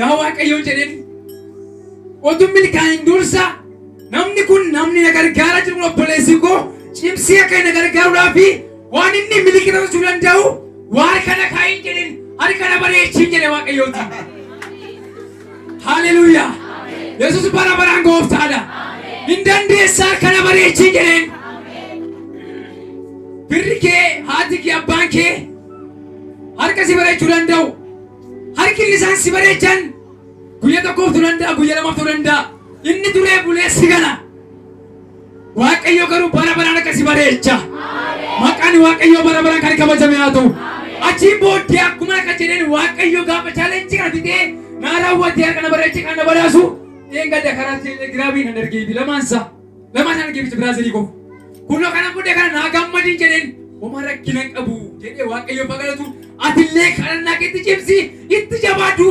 yaa Waaqayyo jedheen otuu milkaa'in dursa namni kun namni na gargaara jiru obboleessi koo cimsee akka na gargaaruudhaafi waan inni miliqeessuu danda'u waan kana kaa'in jedheen harka bareechiin jedhe Waaqayyooti. Haleluuyaa. Yesuus bara baraan gooftaadha. Hin dandeessaa kana bareechiin jedheen. Firri kee haati kee abbaan kee harka si bareechuu danda'u. Harki isaan si bareechan guyyaa tokkoof tu danda'a guyyaa lamaaf tu danda'a. Inni duree bulee si gala. Waaqayyo garuu bara baraan akka si bareecha. Maqaan Waaqayyo bara baraan kan kabajame haa ta'u. Achiin booddee akkuma akka jedheen Waaqayyo gaafa chaalenjii kana fidee naa raawwatee kana bareechee kana badhaasu eeggadda karaa teelegiraabiin hin argeefi lamaan argeefi Biraazilii qofa. Kunoo kana booddee kana naa gammadiin jedheen homaa rakkina qabu jedhee Waaqayyo bagalatu atillee kadhannaa keetti cimsi itti jabaadhu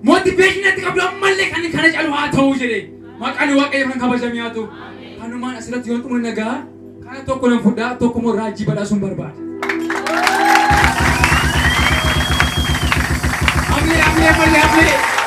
motiveeshinatti qabdu ammallee kan kana caalu haa ta'u jedhee maqaan Waaqayyo kan kabajame haa ta'u. Kanumaan asirratti yoon xumurre nagaa kana tokko nan fudhaa tokko immoo raajii badhaasuun barbaada. Amee.